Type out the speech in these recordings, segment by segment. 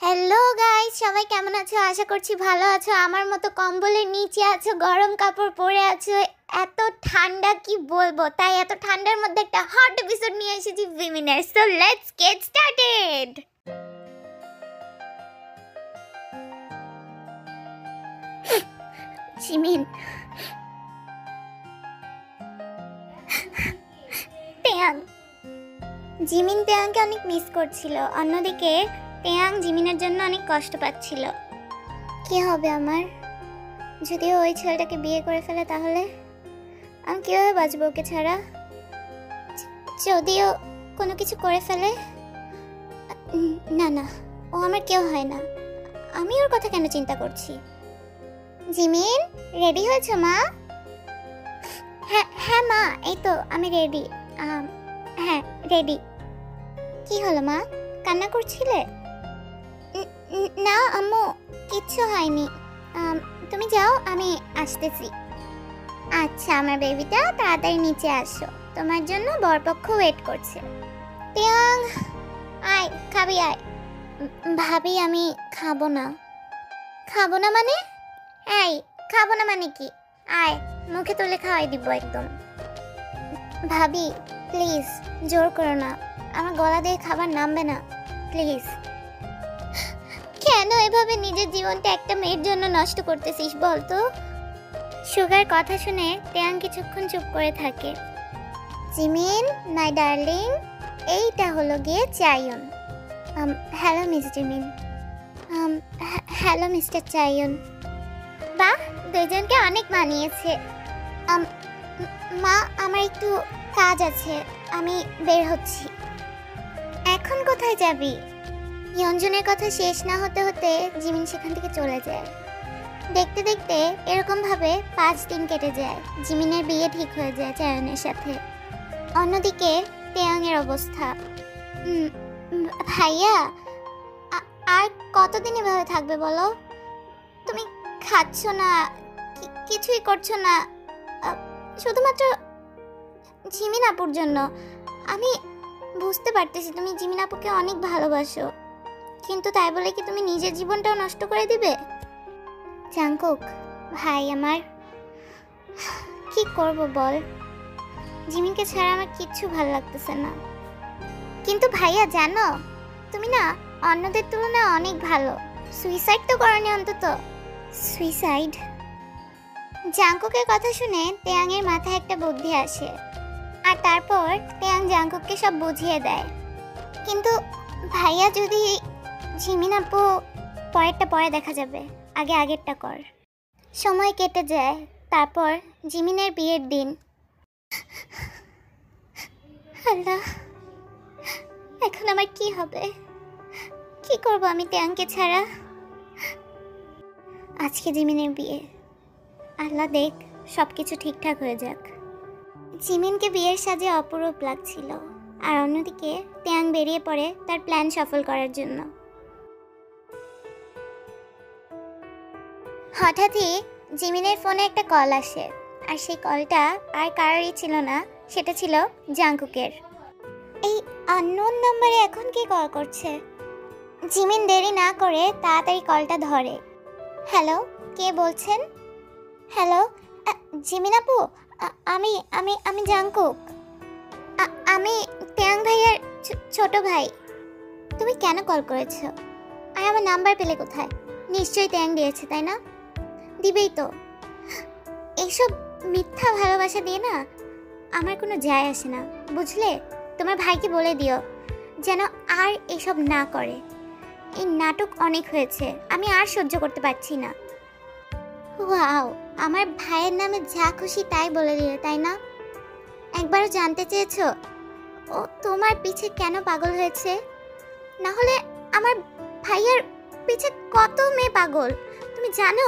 Hello guys, সবাই কেমন আছো? আশা করছি ভালো আছো। আমার মতো কম্বলের নিচে আছো, গরম কাপড় পরে আছো। এত ঠান্ডা কি বলবো, তাই এত ঠান্ডার মধ্যে একটা হট এপিসোড নিয়ে এসেছি উইমেনের। So let's get started. Jimin, Taeyang. Jimin তেয়াংকে অনেক মিস করছিল, অন্যদিকে তেয়াং জিমিনের জন্য অনেক কষ্ট পাচ্ছিল। কি হবে আমার? যদিও ওই ছেলেটাকে বিয়ে করে ফেলে তাহলে আমি কিভাবে বাঁচবো ওকে ছাড়া? যদিও কোনো কিছু করে ফেলে, না না, ও আমার কেউ হয় না। আমি ওর কথা কেন চিন্তা করছি? জিমিন, রেডি হয়েছো মা? হ্যাঁ হ্যাঁ মা, এই তো আমি রেডি। হ্যাঁ রেডি। কি হলো মা, কান্না করছিলে? না আম্মু, কিচ্ছু হয়নি। তুমি যাও, আমি আসতেছি। আচ্ছা আমার বেবিটা, তাড়াতাড়ি নিচে আসো, তোমার জন্য বরপক্ষ ওয়েট করছে। টিয়াং, আয় খাবি আয়। ভাবি আমি খাবো না। খাবো না মানে? এই খাবো না মানে কি? আয়, মুখে তুলে খাওয়াই দিব একদম। ভাবি প্লিজ, জোর করো না, আমার গলা দিয়ে খাবার নামবে না প্লিজ। কেন এভাবে নিজের জীবনটা একটা মেয়ের জন্য নষ্ট করতেছিস বলতো? সুগার কথা শুনে টেয়াং কিছুক্ষণ চুপ করে থাকে। জিমিন মাই ডার্লিং, এইটা হলো গিয়ে Chayan. Hello miss Jimin. Hello mister Chayan. বাহ, দুজনকে অনেক মানিয়েছে। মা আমার একটু কাজ আছে, আমি বের হচ্ছি। এখন কোথায় যাবি? ইয়ঞ্জনের কথা শেষ না হতে হতে জিমিন সেখান থেকে চলে যায়। দেখতে দেখতে এরকম ভাবে 5 দিন কেটে যায়। জিমিনের বিয়ে ঠিক হয়ে যায় চায়নের সাথে। অন্যদিকে তেয়াং এর অবস্থা, ভাইয়া আর কতদিন এভাবে থাকবে বলো? তুমি খাচ্ছ না, কিছুই করছো না, শুধুমাত্র জিমিন আপুর জন্য। আমি বুঝতে পারতেছি তুমি জিমিন আপুকে অনেক ভালোবাসো, কিন্তু তাই বলে কি তুমি নিজের জীবনটাও নষ্ট করে দিবে? জাংকুক ভাই আমার, কি করব বল? জিমিনকে ছাড়া আমার কিচ্ছু ভালো লাগতেছে না। কিন্তু ভাইয়া জানো, তুমি না অন্যদের তুলনায় অনেক ভালো। সুইসাইড তো করনি অন্তত? সুইসাইড? জাংকুকের কথা শুনে তেয়াং এর মাথায় একটা বুদ্ধি আসে, আর তারপর তেয়াং জাংকুককে সব বুঝিয়ে দেয়। কিন্তু ভাইয়া যদি, জিমিন আপু পরেরটা পরে দেখা যাবে, আগে আগেরটা কর। সময় কেটে যায়, তারপর জিমিনের বিয়ের দিন। আল্লাহ, এখন আমার কি হবে? কি করব আমি তেয়াংকে ছাড়া? আজকে জিমিনের বিয়ে, আল্লাহ দেখ সবকিছু ঠিকঠাক হয়ে যাক। জিমিনকে বিয়ের সাজে অপরূপ লাগছিল, আর অন্যদিকে তেয়াং বেরিয়ে পড়ে তার প্ল্যান সফল করার জন্য। হঠাৎই জিমিনের ফোনে একটা কল আসে, আর সেই কলটা আর কারোরই ছিল না, সেটা ছিল জাংকুকের। এই আননোন নাম্বারে এখন কে কল করছে? জিমিন দেরি না করে তাড়াতাড়ি কলটা ধরে। হ্যালো, কে বলছেন? হ্যালো জিমিন আপু, আমি আমি আমি জাংকুক। আমি তেয়াং ভাইয়ের ছোট ভাই। তুমি কেন কল করেছো? আর আমার নাম্বার পেলে কোথায়? নিশ্চয়ই তেয়াং দিয়েছে, তাই না? দিবেই তো। এইসব মিথ্যা ভালোবাসা দিয়ে না আমার কোনো যায় আসে না, বুঝলে? তোমার ভাইকে বলে দিও যেন আর এসব না করে। এই নাটক অনেক হয়েছে, আমি আর সহ্য করতে পারছি না। ওয়াও, আমার ভাইয়ের নামে যা খুশি তাই বলে দিলে, তাই না? একবারও জানতে চেয়েছো ও তোমার পিছে কেন পাগল হয়েছে? না হলে আমার ভাইয়ের পিছে কত মেয়ে পাগল তুমি জানো?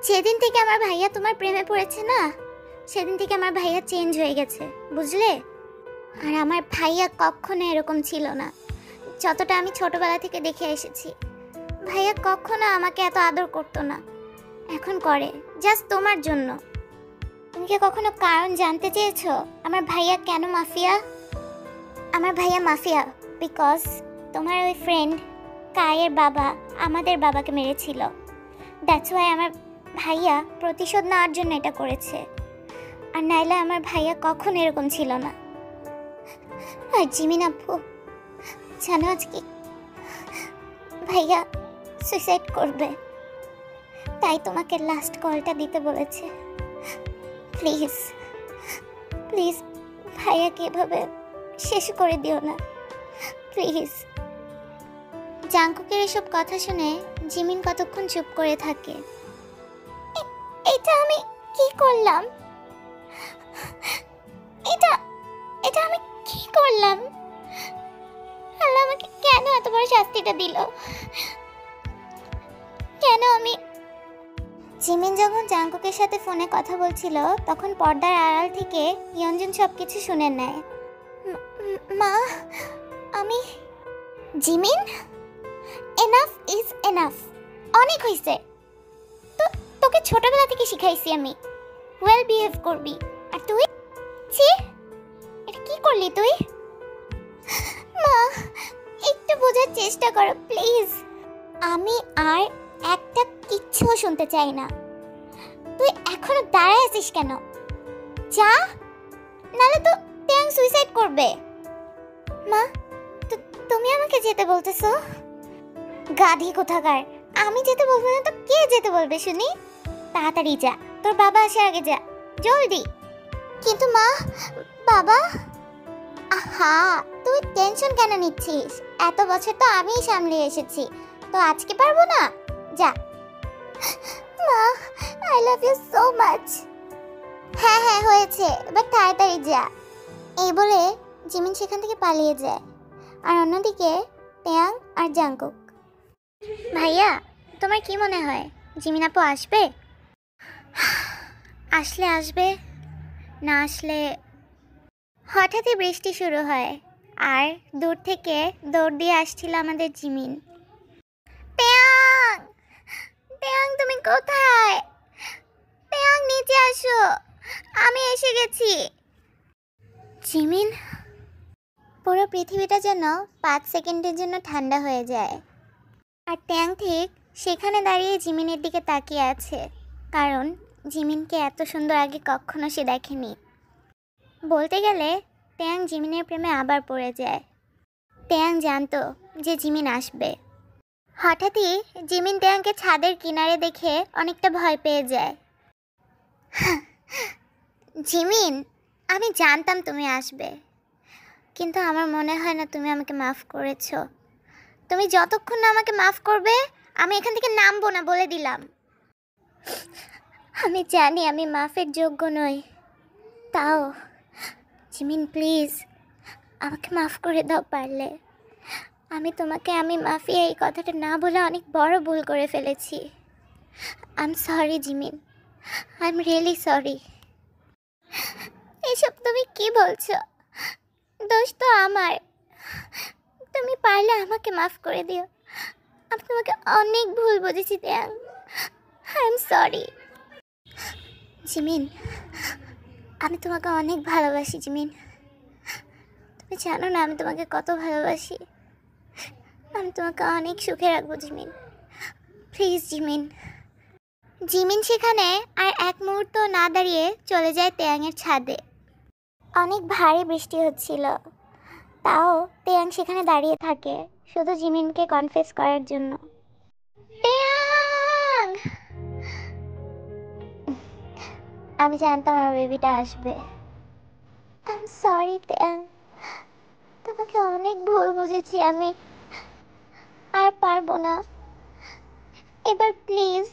যেদিন থেকে আমার ভাইয়া তোমার প্রেমে পড়েছে না, সেদিন থেকে আমার ভাইয়া চেঞ্জ হয়ে গেছে, বুঝলে? আর আমার ভাইয়া কখনো এরকম ছিল না, যতটা আমি ছোটবেলা থেকে দেখে এসেছি। ভাইয়া কখনো আমাকে এত আদর করতো না, এখন করে, জাস্ট তোমার জন্য। তুমি কি কখনো কারণ জানতে চেয়েছো আমার ভাইয়া কেন মাফিয়া? আমার ভাইয়া মাফিয়া বিকজ তোমার ওই ফ্রেন্ড কায়ের বাবা আমাদের বাবাকে মেরেছিল। দ্যাটস ওয়াই আমার ভাইয়া প্রতিশোধ নেওয়ার জন্য এটা করেছে। আর নাইলে আমার ভাইয়া কখন এরকম ছিল না। আর জিমিন আপু জানো আজকে ভাইয়া সুইসাইড করবে, তাই তোমাকে লাস্ট কলটা দিতে বলেছে। প্লিজ প্লিজ ভাইয়াকে এভাবে শেষ করে দিও না প্লিজ। জাঙ্কুকের এসব কথা শুনে জিমিন কতক্ষণ চুপ করে থাকে। এটা আমি কি করলাম? এটা এটা আমি কি করলাম? আল্লাহ আমাকে কেন এত বড় শাস্তিটা দিল? কেন আমি? জিমিন যখন জাঙ্কুকের সাথে ফোনে কথা বলছিল তখন পর্দার আড়াল থেকে ইয়ঞ্জন সবকিছু শুনে নেয়। মা আমি। জিমিন, এনাফ ইজ এনাফ, অনেক হয়েছে। তো তোকে ছোটবেলা থেকে শিখাইছি আমি ওয়েল বিহেভ করবি, আর তুই ছি, এটা কি করলি তুই? মা একটু বোঝার চেষ্টা করো প্লিজ। আমি আর একটা কিচ্ছুও শুনতে চাই না। তুই এখনো দাঁড়ায় আছিস কেন? যা, নালে তো ত্যাং সুইসাইড করবে। মা তুমি আমাকে যেতে বলতেছো? গাধি কোথাকার, আমি যেতে বলবো না তো কে যেতে বলবে শুনি? তাড়াতাড়ি যা, তোর বাবা আসে আগে, যা জলদি। কিন্তু মা, বাবা। আহা, তুই টেনশন কেন নিচ্ছিস? এত বছর তো আমিই সামলিয়ে এসেছি, তো আজকে পারবো না? যা। মা, I love you so much. হ্যাঁ হ্যাঁ হয়েছে, এবার তাড়াতাড়ি যা। এই বলে জিমিন সেখান থেকে পালিয়ে যায়। আর অন্যদিকে ত্যাং আর জাঙ্কুক। ভাইয়া, তোমার কি মনে হয় জিমিন আপু আসবে? আসলে আসবে, না আসলে। হঠাৎই বৃষ্টি শুরু হয় আর দূর থেকে দৌড় দিয়ে আসছিল আমাদের জিমিন। ত্যাং, ত্যাং তুমি কোথায়? ত্যাং নিচে আসো, আমি এসে গেছি। জিমিন, পুরো পৃথিবীটা যেন 5 সেকেন্ডের জন্য ঠান্ডা হয়ে যায়। আর ট্যাং ঠিক সেখানে দাঁড়িয়ে জিমিনের দিকে তাকিয়ে আছে, কারণ জিমিনকে এত সুন্দর আগে কখনো সে দেখেনি। বলতে গেলে ট্যাং জিমিনের প্রেমে আবার পড়ে যায়। ট্যাং জানতো যে জিমিন আসবে। হঠাৎই জিমিন ট্যাংকে ছাদের কিনারে দেখে অনেকটা ভয় পেয়ে যায়। জিমিন, আমি জানতাম তুমি আসবে, কিন্তু আমার মনে হয় না তুমি আমাকে মাফ করেছো। তুমি যতক্ষণ না আমাকে মাফ করবে আমি এখান থেকে নামবো না, বলে দিলাম। আমি জানি আমি মাফের যোগ্য নই, তাও জিমিন প্লিজ আমাকে মাফ করে দাও পারলে। আমি মাফি এই কথাটা না বলে অনেক বড় ভুল করে ফেলেছি। I am sorry Jimin, I am really sorry. এসব তুমি কি বলছো? দোষ তো আমার। তুমি পারলে আমাকে মাফ করে দিও। আমি তোমাকে অনেক ভুল বুঝেছি ত্যাং, আই এম সরি। জিমিন, আমি তোমাকে অনেক ভালোবাসি জিমিন। তুমি জানো না আমি তোমাকে কত ভালোবাসি। আমি তোমাকে অনেক সুখে রাখবো জিমিন, প্লিজ জিমিন। জিমিন সেখানে আর এক মুহূর্ত না দাঁড়িয়ে চলে যায় ত্যাংয়ের ছাদে। অনেক ভারী বৃষ্টি হচ্ছিল, তাও ত্যাং সেখানে দাঁড়িয়ে থাকে শুধু জিমিনকে কনফেস করার জন্য। ত্যাং! আমি জানতাম আমার বেবিটা আসবে। আই এম সরি ত্যাং, তোমাকে অনেক ভুল বুঝেছি আমি, আর পারবো না। এবার প্লিজ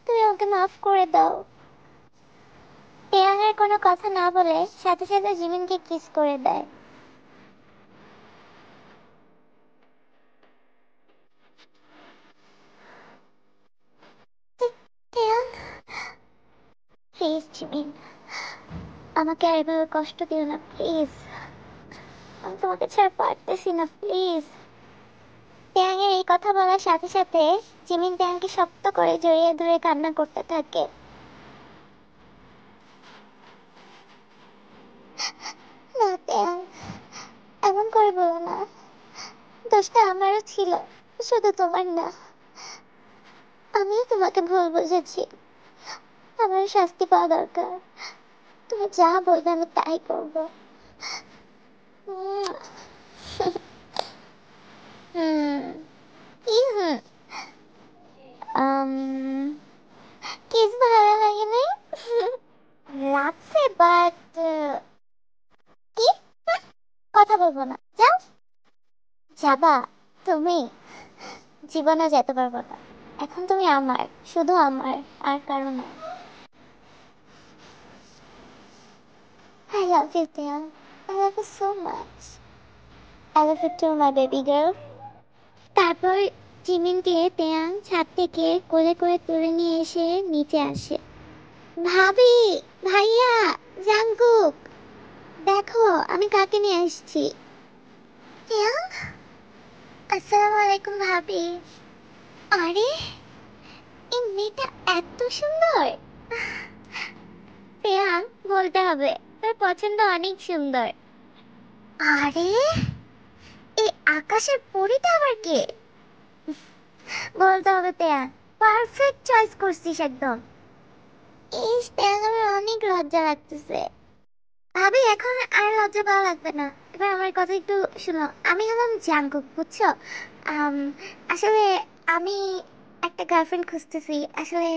তুমি ওকে মাফ করে দাও। ত্যাং আর কোনো কথা না বলে সাথে সাথে জিমিনকে কিস করে দেয়। ত্যাং, প্লিজ জিমিন, আমাকে আর এভাবে কষ্ট দিও না প্লিজ। আমি তোমাকে ছাড়া পারতেছি না প্লিজ। ত্যাংয়ের এই কথা বলার সাথে সাথে জিমিন ত্যাংকে শক্ত করে জড়িয়ে ধরে কান্না করতে থাকে। না ত্যাং, এমন করে বলো না, দোষটা আমারও ছিল, শুধু তোমার না। আমিও তোমাকে ভুল বুঝেছি। আমার শাস্তি পাওয়া দরকার। তুমি যা বলবে আমি তাই করবো। উম, হুম। কি হুম? আম, কিস ভালো লাগেনি? লাগছে, বাট কি? কথা বলবো না, যাও। যাবা তুমি? জীবনে যেতে পারবো না। এখন তুমি আমার, শুধু আমার, আর কারণ। I love you, Tia. I love you so much. I love you too, my baby girl. তারপর জিমিনকে তেয়াং ছাদ থেকে কোলে করে তুলে নিয়ে এসে নিচে আসে। ভাবি, ভাইয়া, জাঙ্কুক, দেখো আমি কাকে নিয়ে এসেছি। তেয়াং, আসসালামু আলাইকুম ভাবি। আরে, এই মেয়েটা এত সুন্দর। তেয়াং, বলতে হবে তোর পছন্দ অনেক সুন্দর। আরে, এই আকাশের পরিটা আবার কে? বলতে হবে তেয়াং, পারফেক্ট চয়েস করছিস একদম। ইস তেয়াং, আমার অনেক লজ্জা লাগতেছে। ভাবি, এখন আর লজ্জা পাওয়া লাগবে না, এবার আমার কথা একটু শুনো। আমি হলাম জাঙ্কুক, বুঝছো? আম, আসলে আমি একটা গার্লফ্রেন্ড খুঁজতেছি আসলে।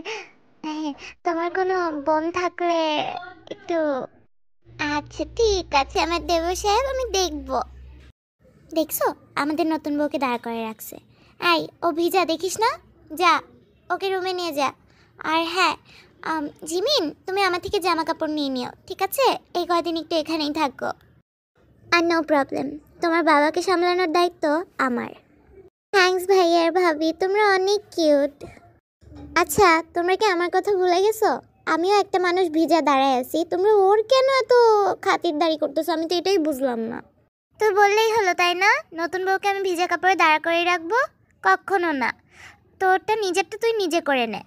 হ্যাঁ, তোমার কোনো বোন থাকলে একটু। আচ্ছা ঠিক আছে আমার দেব সাহেব, আমি দেখবো। দেখছো, আমাদের নতুন বউকে দাঁড় করে রাখছে। এই, ও ভিজা দেখিস না? যা, ওকে রুমে নিয়ে যা। আর হ্যাঁ, জিমিন, তুমি আমার থেকে জামা কাপড় নিয়ে নিও, ঠিক আছে? এই কয়দিন একটু এখানেই থাকো। আর নো প্রবলেম, তোমার বাবাকে সামলানোর দায়িত্ব আমার। থ্যাঙ্কস ভাইয়া আর ভাবি, তোমরা অনেক কিউট। আচ্ছা, তোমরা কি আমার কথা ভুলে গেছো? আমিও একটা মানুষ ভিজা দাঁড়ায় আছি, তোমরা ওর কেন এত খাতিরদারি করতেছো? আমি তো এটাই বুঝলাম না। তো বললেই হলো, তাই না? নতুন বউকে আমি ভিজা কাপড়ে দাঁড়া করে রাখবো? কখনো না। তোরটা নিজেরটা তুই নিজে করে নে।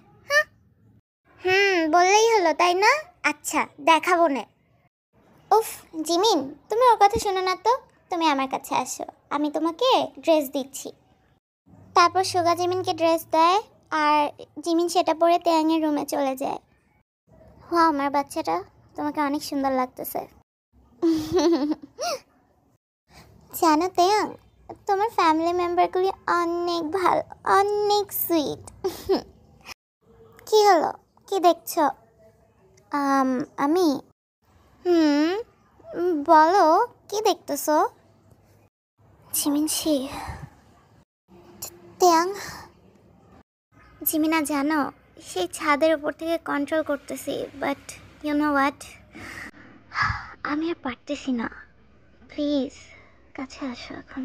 হ্যাঁ, বললেই হলো, তাই না? আচ্ছা, দেখাবো নে। উফ, জিমিন, তুমি ওর কথা শোনো না তো। তুমি আমার কাছে আসো, আমি তোমাকে ড্রেস দিচ্ছি। তারপর সুগা জিমিনকে ড্রেস দেয়, আর জিমিন সেটা পরে তেয়াংয়ের রুমে চলে যায়। ওয়াও, আমার বাচ্চাটা, তোমাকে অনেক সুন্দর লাগতেছে। জানো তেয়াং, তোমার ফ্যামিলি মেম্বারগুলি অনেক ভালো, অনেক সুইট। কি হলো, কি দেখছো? আমি বলো, কি দেখতেছো? জিমিনশি, তেয়াং, জিমিনা, জানো সেই ছাদের উপর থেকে কন্ট্রোল করতেছি, বাট ইউ নো হোয়াট, আমি আর পারতেছি না। প্লিজ কাছে আসো এখন।